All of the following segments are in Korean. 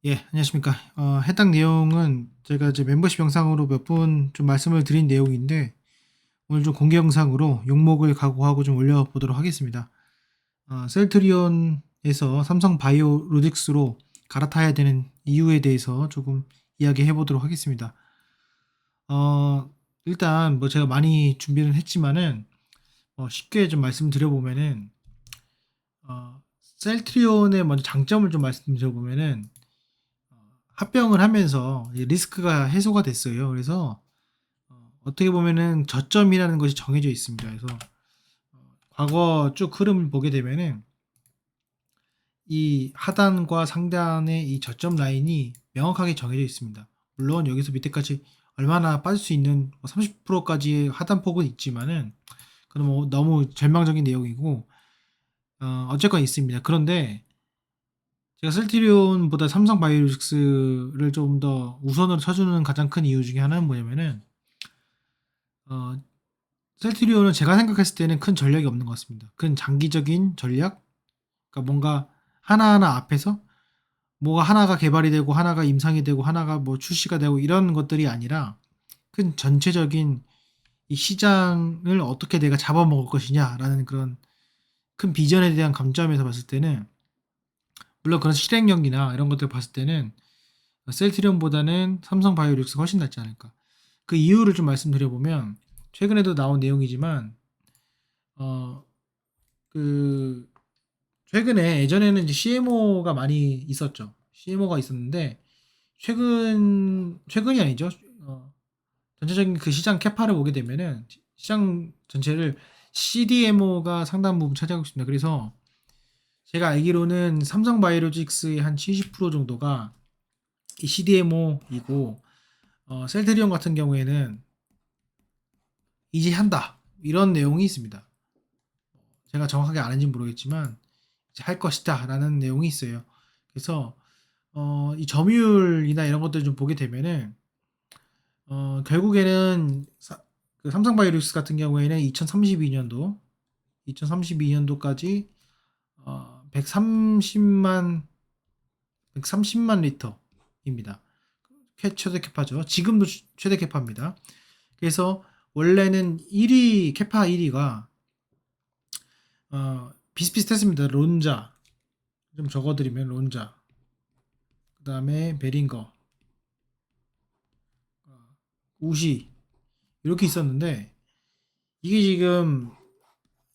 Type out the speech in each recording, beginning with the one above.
예, 안녕하십니까. 해당 내용은 제가 이제 멤버십 영상으로 몇 분 좀 말씀을 드린 내용인데, 오늘 좀 공개 영상으로 용목을 각오하고 좀 올려보도록 하겠습니다. 셀트리온에서 삼성 바이오로직스로 갈아타야 되는 이유에 대해서 조금 이야기해 보도록 하겠습니다. 일단 뭐 제가 많이 준비는 했지만은, 쉽게 좀 말씀드려보면은, 셀트리온의 먼저 장점을 좀 말씀드려보면은, 합병을 하면서 리스크가 해소가 됐어요. 그래서 어떻게 보면은 저점이라는 것이 정해져 있습니다. 그래서 과거 쭉 흐름을 보게 되면은 이 하단과 상단의 이 저점 라인이 명확하게 정해져 있습니다. 물론 여기서 밑에까지 얼마나 빠질 수 있는 30%까지의 하단폭은 있지만은 그건 뭐 너무 절망적인 내용이고, 어쨌건 있습니다. 그런데 제가 셀트리온보다 삼성바이오로직스를 좀 더 우선으로 쳐주는 가장 큰 이유 중에 하나는 뭐냐면은, 어, 셀트리온은 제가 생각했을 때는 큰 전략이 없는 것 같습니다. 큰 장기적인 전략? 그러니까 뭔가 하나하나 앞에서 뭐가 하나가 개발이 되고 하나가 임상이 되고 하나가 뭐 출시가 되고 이런 것들이 아니라 큰 전체적인 이 시장을 어떻게 내가 잡아먹을 것이냐라는 그런 큰 비전에 대한 관점에서 봤을 때는, 물론 그런 실행력이나 이런 것들 봤을 때는 셀트리온보다는 삼성바이오로직스가 훨씬 낫지 않을까. 그 이유를 좀 말씀드려보면, 최근에도 나온 내용이지만 어, 그 최근에, 예전에는 이제 CMO가 많이 있었죠. CMO가 있었는데 최근이 아니죠. 전체적인 그 시장 캐파를 보게 되면은 시장 전체를 CDMO가 상당 부분 차지하고 있습니다. 그래서 제가 알기로는 삼성바이오로직스의 한 70% 정도가 이 CDMO이고, 셀트리온 같은 경우에는 이제 한다 이런 내용이 있습니다. 제가 정확하게 아는지는 모르겠지만 이제 할 것이다라는 내용이 있어요. 그래서 이 점유율이나 이런 것들 좀 보게 되면은, 결국에는 그 삼성바이오로직스 같은 경우에는 2032년도까지 130만 130만 리터입니다. 최대 캐파죠. 지금도 최대 캐파입니다. 그래서 원래는 1위 캐파 1위가 비슷비슷했습니다. 론자, 좀 적어드리면 론자, 그 다음에 베링거, 우시, 이렇게 있었는데 이게 지금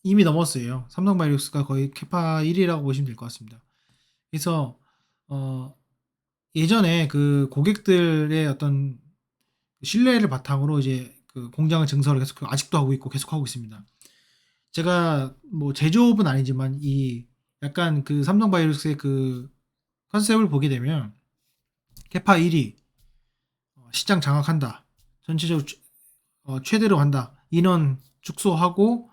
이미 넘었어요. 삼성바이오로직스가 거의 캐파 1위라고 보시면 될 것 같습니다. 그래서 어, 예전에 그 고객들의 어떤 신뢰를 바탕으로 이제 그 공장을 증설을 계속 아직도 하고 있고 계속 하고 있습니다. 제가 뭐 제조업은 아니지만 이 약간 그 삼성바이오로직스의 그 컨셉을 보게 되면, 캐파 1위, 시장 장악한다, 전체적으로 최대로 한다, 인원 축소하고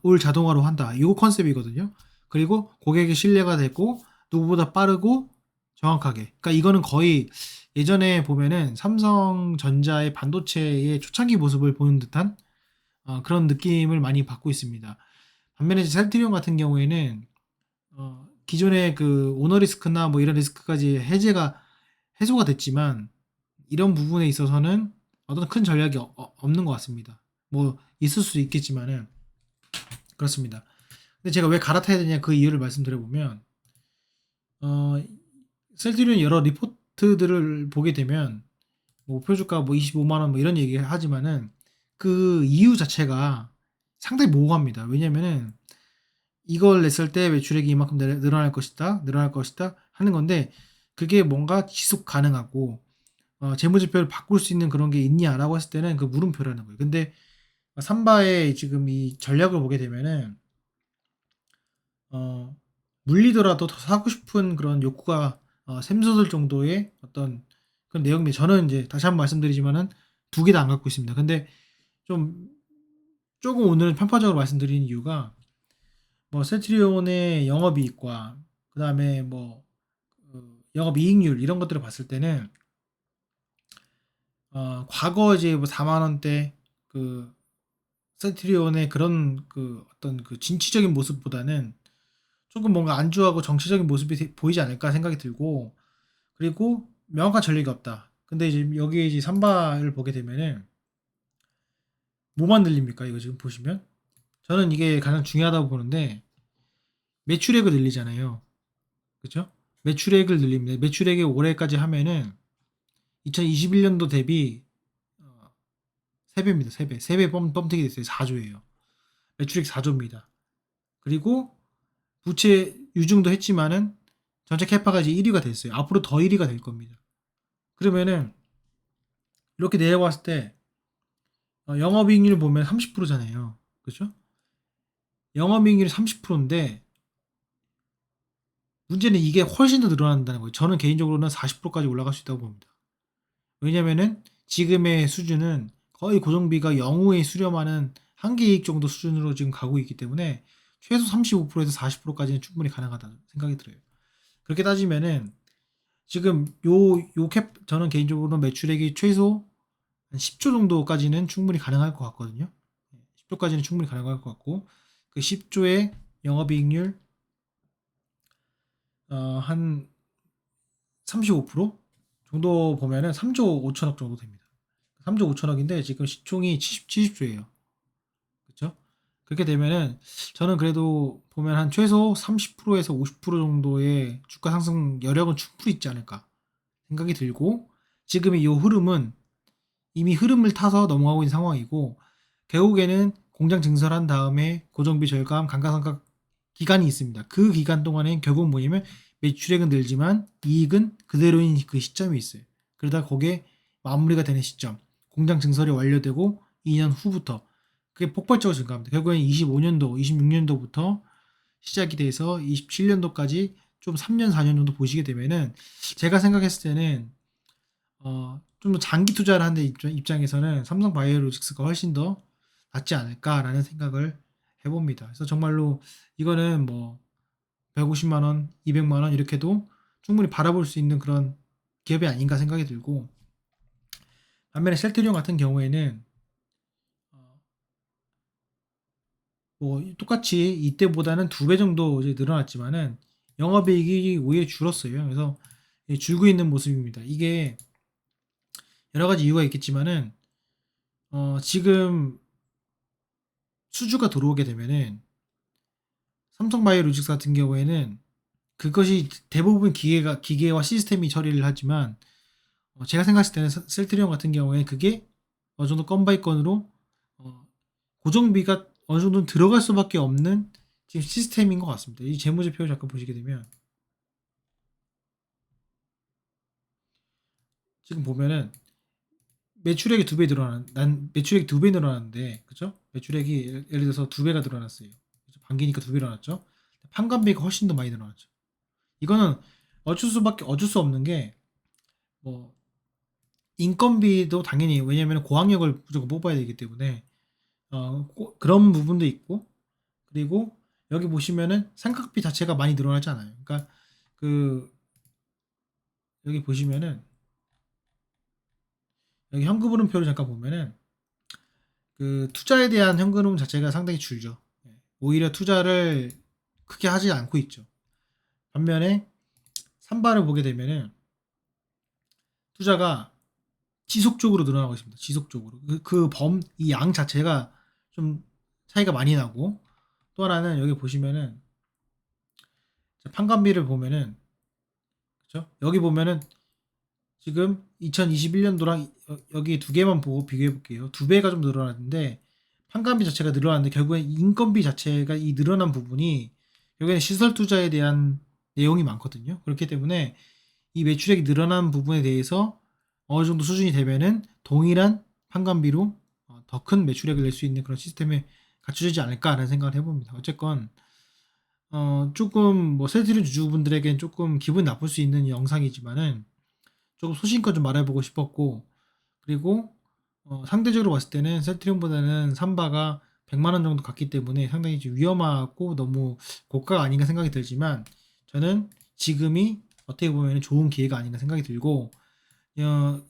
올 자동화로 한다, 이 컨셉이거든요. 그리고 고객의 신뢰가 되고 누구보다 빠르고 정확하게. 그러니까 이거는 거의 예전에 보면은 삼성전자의 반도체의 초창기 모습을 보는 듯한 그런 느낌을 많이 받고 있습니다. 반면에 셀트리온 같은 경우에는 기존의 그 오너 리스크나 뭐 이런 리스크까지 해소가 됐지만, 이런 부분에 있어서는 어떤 큰 전략이 없는 것 같습니다. 뭐 있을 수도 있겠지만은 그렇습니다. 근데 제가 왜 갈아타야 되냐 그 이유를 말씀드려보면, 어, 셀트리온 여러 리포트들을 보게 되면 뭐 목표 주가 뭐 25만 원 뭐 이런 얘기 하지만은 그 이유 자체가 상당히 모호합니다. 왜냐면은 이걸 냈을 때 매출액이 이만큼 늘어날 것이다 하는 건데, 그게 뭔가 지속 가능하고 재무제표를 바꿀 수 있는 그런 게 있냐라고 했을 때는 그 물음표라는 거예요. 근데 삼바의 지금 이 전략을 보게 되면은 어, 물리더라도 더 사고 싶은 그런 욕구가 샘솟을 정도의 어떤 그런 내용입니다. 저는 이제 다시 한번 말씀드리지만은 두 개 다 안 갖고 있습니다. 근데 좀 조금 오늘은 편파적으로 말씀드리는 이유가, 뭐 셀트리온의 영업이익과 그다음에 뭐 영업이익률 이런 것들을 봤을 때는 과거 이제 뭐 4만 원대 그 셀트리온의 그런 그 어떤 그 진취적인 모습보다는 조금 뭔가 안주하고 정치적인 모습이 보이지 않을까 생각이 들고, 그리고 명확한 전략이 없다. 근데 이제 여기에 이제 삼바를 보게 되면은 뭐만 늘립니까? 이거 지금 보시면 저는 이게 가장 중요하다고 보는데 매출액을 늘리잖아요. 그렇죠? 매출액을 늘립니다. 매출액이 올해까지 하면은 2021년도 대비 3배입니다. 3배. 3배 뻥튀기 됐어요. 4조예요. 매출액 4조입니다. 그리고 부채 유증도 했지만은 전체 캐파가 이제 1위가 됐어요. 앞으로 더 1위가 될 겁니다. 그러면은 이렇게 내려왔을 때 영업이익률 보면 30%잖아요. 그렇죠? 영업이익률이 30%인데 문제는 이게 훨씬 더 늘어난다는 거예요. 저는 개인적으로는 40%까지 올라갈 수 있다고 봅니다. 왜냐면은 지금의 수준은 거의 고정비가 영후에 수렴하는 한계이익 정도 수준으로 지금 가고 있기 때문에 최소 35%에서 40%까지는 충분히 가능하다 생각이 들어요. 그렇게 따지면은 지금 요 캡 저는 개인적으로 매출액이 최소 한 10조 정도까지는 충분히 가능할 것 같거든요. 10조까지는 충분히 가능할 것 같고 그 10조의 영업이익률 한 35% 정도 보면은 3조 5천억 정도 됩니다. 3조 5천억인데 지금 시총이 70조예요. 그렇죠? 그렇게 되면은 저는 그래도 보면 한 최소 30%에서 50% 정도의 주가 상승 여력은 충분히 있지 않을까 생각이 들고 지금 이 흐름은 이미 흐름을 타서 넘어가고 있는 상황이고 결국에는 공장 증설한 다음에 고정비 절감, 감가상각 기간이 있습니다. 그 기간 동안에 결국 뭐냐면 매출액은 늘지만 이익은 그대로인 그 시점이 있어요. 그러다 거기에 마무리가 되는 시점, 공장 증설이 완료되고 2년 후부터 그게 폭발적으로 증가합니다. 결국엔 25년도, 26년도부터 시작이 돼서 27년도까지 좀 3년, 4년 정도 보시게 되면은 제가 생각했을 때는 좀 더 장기 투자를 하는 입장에서는 삼성 바이오로직스가 훨씬 더 낫지 않을까라는 생각을 해봅니다. 그래서 정말로 이거는 뭐 150만 원, 200만 원 이렇게도 충분히 바라볼 수 있는 그런 기업이 아닌가 생각이 들고 반면에 셀트리온 같은 경우에는 어, 뭐 똑같이 이때보다는 2배 정도 이제 늘어났지만은 영업이익이 오히려 줄었어요. 그래서 줄고 있는 모습입니다. 이게 여러 가지 이유가 있겠지만은 지금 수주가 들어오게 되면은 삼성바이오로직스 같은 경우에는 그것이 대부분 기계와 시스템이 처리를 하지만 제가 생각했을 때는 셀트리온 같은 경우에 그게 어느 정도 건 바이 건으로 어, 고정비가 어느 정도 들어갈 수밖에 없는 지금 시스템인 것 같습니다. 이 재무제표 잠깐 보시게 되면 지금 보면은 매출액이 2배 늘어난 난 매출액이 2배 늘어났는데 그죠? 매출액이 예를 들어서 2배가 늘어났어요. 그죠? 반기니까 2배 늘어났죠. 판관비가 훨씬 더 많이 늘어났죠. 이거는 어쩔 수 없는 게 뭐 인건비도 당연히 왜냐면 고학력을 무조건 뽑아야 되기 때문에 그런 부분도 있고 그리고 여기 보시면은 삼각비 자체가 많이 늘어나지 않아요. 그러니까 그 여기 보시면은 여기 현금 흐름표를 잠깐 보면은 그 투자에 대한 현금 흐름 자체가 상당히 줄죠. 예. 오히려 투자를 크게 하지 않고 있죠. 반면에 삼바를 보게 되면은 투자가 지속적으로 늘어나고 있습니다. 지속적으로. 이 양 자체가 좀 차이가 많이 나고 또 하나는 여기 보시면은 판관비를 보면은 그죠? 여기 보면은 지금 2021년도랑 여기 두 개만 보고 비교해 볼게요. 2배가 좀 늘어났는데 판관비 자체가 늘어났는데 결국엔 인건비 자체가 이 늘어난 부분이 여기는 시설 투자에 대한 내용이 많거든요. 그렇기 때문에 이 매출액이 늘어난 부분에 대해서 어느 정도 수준이 되면은 동일한 판관비로 더 큰 매출액을 낼 수 있는 그런 시스템이 갖춰지지 않을까라는 생각을 해봅니다. 어쨌건 조금 뭐 셀트리온 주주분들에겐 조금 기분 나쁠 수 있는 영상이지만은 조금 소신껏 좀 말해보고 싶었고 그리고 상대적으로 봤을 때는 셀트리온보다는 삼바가 100만 원 정도 갔기 때문에 상당히 좀 위험하고 너무 고가가 아닌가 생각이 들지만 저는 지금이 어떻게 보면 좋은 기회가 아닌가 생각이 들고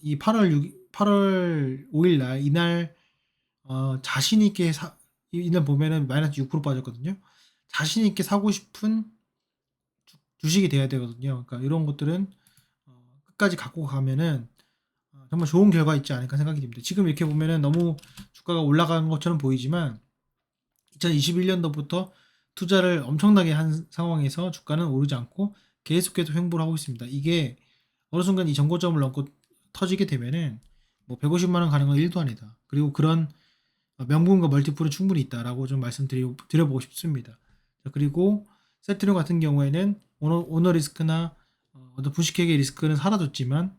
이 8월 5일 날 이날 자신 있게 이날 보면은 마이너스 6% 빠졌거든요. 자신 있게 사고 싶은 주식이 돼야 되거든요. 그러니까 이런 것들은 끝까지 갖고 가면은 정말 좋은 결과 있지 않을까 생각이 듭니다. 지금 이렇게 보면은 너무 주가가 올라가는 것처럼 보이지만 2021년도부터 투자를 엄청나게 한 상황에서 주가는 오르지 않고 계속해서 횡보를 하고 있습니다. 이게 어느 순간 이 정고점을 넘고 터지게 되면은 뭐 150만 원 가는 건 1도 아니다. 그리고 그런 명분과 멀티플은 충분히 있다라고 좀 드려보고 싶습니다. 자, 그리고 세트룸 같은 경우에는 오너 리스크나 어떤 부식회계 리스크는 사라졌지만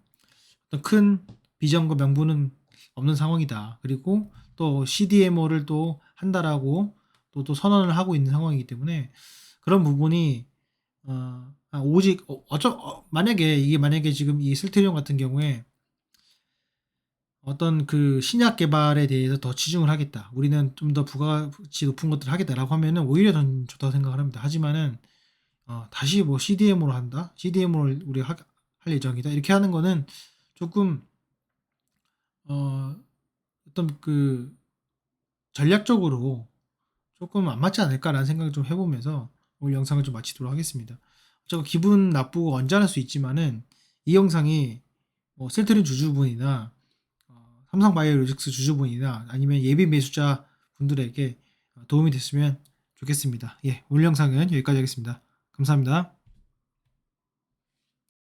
어떤 큰 비전과 명분은 없는 상황이다. 그리고 또 CDMO를 또 한다라고 또 선언을 하고 있는 상황이기 때문에 그런 부분이 오직 만약에 지금 이 슬테리온 같은 경우에 어떤 그 신약 개발에 대해서 더 치중을 하겠다. 우리는 좀 더 부가가치 높은 것들을 하겠다라고 하면은 오히려 전 좋다고 생각을 합니다. 하지만은 다시 뭐 CDMO로 한다? CDMO를 할 예정이다. 이렇게 하는 거는 조금 어, 어떤 그 전략적으로 조금 안 맞지 않을까라는 생각을 좀 해보면서 오늘 영상을 좀 마치도록 하겠습니다. 저 기분 나쁘고 언짢을 수 있지만은 이 영상이 뭐 셀트린 주주분이나 삼성바이오로직스 주주분이나 아니면 예비 매수자 분들에게 도움이 됐으면 좋겠습니다. 예, 오늘 영상은 여기까지 하겠습니다. 감사합니다.